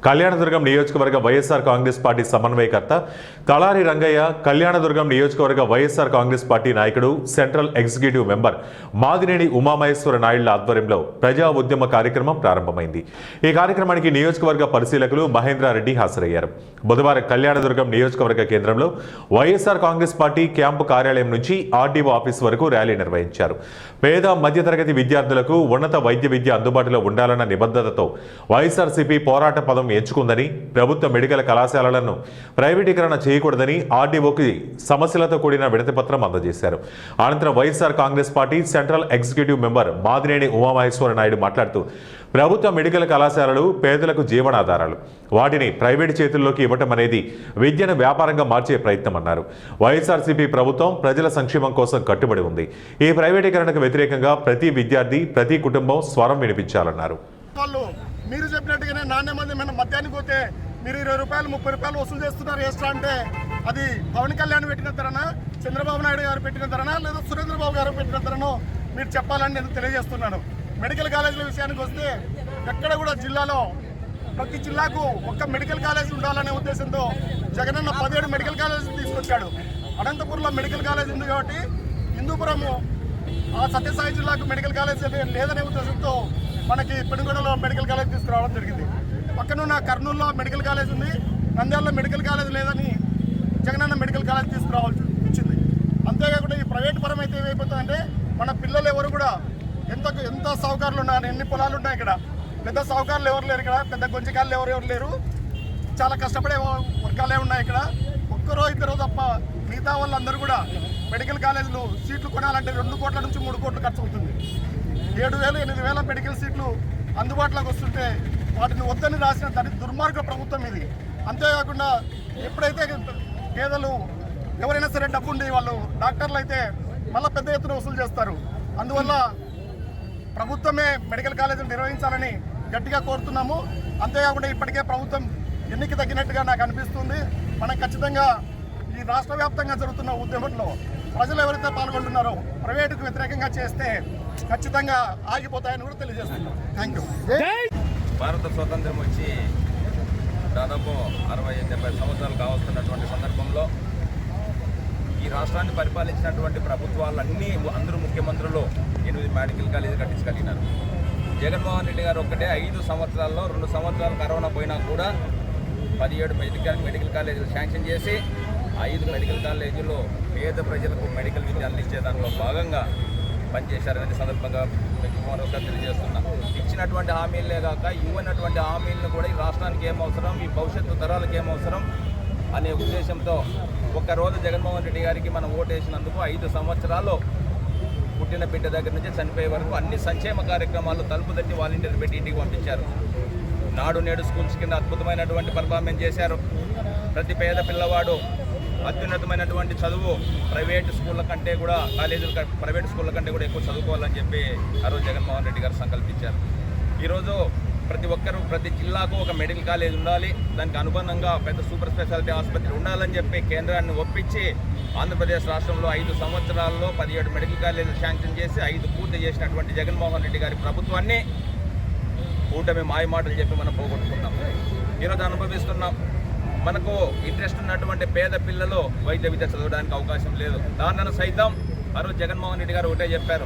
కళ్యాణదుర్గం నియోజకవర్గ YSR Congress party సమన్వయకర్త తలారి రంగయ్య, కళ్యాణదుర్గం నియోజకవర్గ వైఎస్ఆర్ కాంగ్రెస్ పార్టీ నాయకుడు, central executive member Madineni Umamaheswara నాయుళ్ల ఆధ్వర్యంలో ప్రజా ఉద్యమ కార్యక్రమం ప్రారంభమైంది. ఈ కార్యక్రమానికి నియోజకవర్గ పరిశీలకులు మహేంద్రారెడ్డి హాజరయ్యారు. బుధవారం కళ్యాణదుర్గం నియోజకవర్గ కేంద్రంలో వైఎస్ఆర్ కాంగ్రెస్ పార్టీ క్యాంపు కార్యాలయం నుంచి ఆర్డీఓ ఆఫీస్ వరకు ర్యాలీ నిర్వహించారు. పేద మధ్యతరగతి విద్యార్థులకు ఉన్నత వైద్య విద్య అందుబాటులో ఉండాలన్న నిబద్ధతతో వైఎస్ఆర్సీపీ పోరాట పదం ఎంచుకుందని, ప్రభుత్వ మెడికల్ కళాశాలలను ప్రైవేటీకరణ చేయకూడదని ఆర్డీఓకి సమస్యలతో కూడిన వినతిపత్రం అందజేశారు. అనంతరం YSR Congress party central executive member Madineni Umamaheswara Naidu మాట్లాడుతూ, ప్రభుత్వ మెడికల్ కళాశాలలు పేదలకు జీవనాధారాలు, వాటిని ప్రైవేటు చేతుల్లోకి ఇవ్వటం అనేది విద్యను వ్యాపారంగా మార్చే ప్రయత్నం అన్నారు. వైఎస్ఆర్సీపీ ప్రభుత్వం ప్రజల సంక్షేమం కోసం కట్టుబడి ఉంది. ఈ ప్రైవేటీకరణకు వ్యతిరేకంగా ప్రతి విద్యార్థి, ప్రతి కుటుంబం స్వరం వినిపించాలన్నారు. మీరు చెప్పినట్టుగానే నాణ్యమైన మద్యానికి పోతే మీరు 20 రూపాయలు 30 రూపాయలు వసూలు చేస్తున్నారు ఎక్స్ట్రా అంటే అది పవన్ కళ్యాణ్ పెట్టిన ధరనా, చంద్రబాబు నాయుడు గారు పెట్టిన ధరనా, లేదా సురేంద్రబాబు గారు పెట్టిన ధరనో మీరు చెప్పాలని నేను తెలియజేస్తున్నాను. మెడికల్ కాలేజీల విషయానికి వస్తే ఎక్కడ కూడా జిల్లాలో ప్రతి జిల్లాకు ఒక్క మెడికల్ కాలేజ్ ఉండాలనే ఉద్దేశంతో జగనన్న 17 మెడికల్ కాలేజీలు తీసుకొచ్చాడు. అనంతపురంలో మెడికల్ కాలేజ్ ఉంది కాబట్టి హిందూపురము ఆ సత్యసాయి జిల్లాకు మెడికల్ కాలేజ్ లేదనే ఉద్దేశంతో మనకి పెనుగొండలో మెడికల్ కాలేజ్ తీసుకురావడం జరిగింది. పక్కనున్న కర్నూలులో మెడికల్ కాలేజ్ ఉంది, నంద్యాలలో మెడికల్ కాలేజ్ లేదని జగనన్న మెడికల్ కాలేజ్ తీసుకురావాల్సి వచ్చింది. అంతేకాకుండా ఈ ప్రైవేట్ పరం అయితే ఏమైపోతుందంటే మన పిల్లలు ఎవరు కూడా ఎంత సౌకర్యాలు ఉన్నాయి, ఎన్ని పొలాలు ఉన్నాయి ఇక్కడ, పెద్ద సౌకర్యాలు ఎవరు లేరు, ఇక్కడ పెద్ద గొంజకాయలు ఎవరు లేరు, చాలా కష్టపడే వర్గాలే ఉన్నాయి ఇక్కడ. ఒక్కరో ఇద్దరు తప్ప మిగతా వాళ్ళందరూ కూడా మెడికల్ కాలేజీలు సీట్లు కొనాలంటే 2 కోట్ల నుంచి 3 కోట్లు ఖర్చు అవుతుంది. 7,000 8,000 మెడికల్ సీట్లు అందుబాటులోకి వస్తుంటే వాటిని వద్దని రాసిన దాని దుర్మార్గ ప్రభుత్వం ఇది. అంతేకాకుండా ఎప్పుడైతే పేదలు ఎవరైనా సరే డబ్బుండి వాళ్ళు డాక్టర్లు అయితే మళ్ళీ పెద్ద ఎత్తున వసూలు చేస్తారు. అందువల్ల ప్రభుత్వమే మెడికల్ కాలేజీలు నిర్వహించాలని గట్టిగా కోరుతున్నాము. అంతేకాకుండా ఇప్పటికే ప్రభుత్వం ఎన్నిక తగ్గినట్టుగా నాకు అనిపిస్తుంది. మనం ఖచ్చితంగా ఈ రాష్ట్ర వ్యాప్తంగా జరుగుతున్న ఉద్యమంలో ప్రజలు ఎవరైతే పాల్గొంటున్నారో ప్రైవేటుకు వ్యతిరేకంగా చేస్తే ఖచ్చితంగా ఆగిపోతాయని కూడా తెలియజేస్తున్నాం. Thank you. భారత స్వాతంత్ర్యం వచ్చి దాదాపు 60-70 సంవత్సరాలు కావస్తున్నటువంటి సందర్భంలో ఈ రాష్ట్రాన్ని పరిపాలించినటువంటి ప్రభుత్వాలన్నీ అందరూ ముఖ్యమంత్రులు 8 మెడికల్ కాలేజీలు కట్టించగలిగినారు. జగన్మోహన్ రెడ్డి గారు ఒక్కటే 5 సంవత్సరాల్లో 2 సంవత్సరాలు కరోనా పోయినా కూడా 17 మెడికల్ కాలేజీలు శాంక్షన్ చేసి 5 మెడికల్ కాలేజీల్లో పేద ప్రజలకు మెడికల్ విద్య అందించే దానిలో భాగంగా పనిచేశారనే సందర్భంగా మరొకసారి తెలియజేస్తున్నా. ఇచ్చినటువంటి హామీలే కాక ఇవ్వనటువంటి హామీలను కూడా ఈ రాష్ట్రానికి ఏమవసరం, ఈ భవిష్యత్తు తరాలకు ఏమవసరం అనే ఉద్దేశంతో ఒక్కరోజు జగన్మోహన్ రెడ్డి గారికి మనం ఓటేసినందుకు 5 సంవత్సరాలు పుట్టిన బిడ్డ దగ్గర నుంచి చనిపోయే వరకు అన్ని సంక్షేమ కార్యక్రమాలు తలుపు తట్టి వాలంటీర్లు పెట్టి ఇంటికి పంపించారు. నాడు నేడు స్కూల్స్ కింద అద్భుతమైనటువంటి పర్ఫార్మెన్స్ చేశారు. ప్రతి పేద పిల్లవాడు అత్యున్నతమైనటువంటి చదువు ప్రైవేట్ స్కూళ్ళ కంటే కూడా ప్రైవేట్ స్కూళ్ళ కంటే కూడా ఎక్కువ చదువుకోవాలని చెప్పి ఆ రోజు జగన్మోహన్ రెడ్డి గారు సంకల్పించారు. ఈరోజు ప్రతి ఒక్కరూ ప్రతి జిల్లాకు ఒక మెడికల్ కాలేజ్ ఉండాలి, దానికి అనుబంధంగా పెద్ద సూపర్ స్పెషాలిటీ ఆసుపత్రి ఉండాలని చెప్పి కేంద్రాన్ని ఒప్పించి ఆంధ్రప్రదేశ్ రాష్ట్రంలో 5 సంవత్సరాల్లో 17 మెడికల్ కాలేజీలు శాంక్షన్ చేసి 5 పూర్తి చేసినటువంటి జగన్మోహన్ రెడ్డి గారి ప్రభుత్వాన్ని కూటమి మాయమాటలు చెప్పి మనం పోగొట్టుకున్నాం. ఈరోజు అనుభవిస్తున్నాం. మనకు ఇంట్రెస్ట్ ఉన్నటువంటి పేద పిల్లలు వైద్య విద్య చదవడానికి అవకాశం లేదు. దానిని సైతం ఆ రోజు జగన్మోహన్ రెడ్డి గారు ఒకటే చెప్పారు,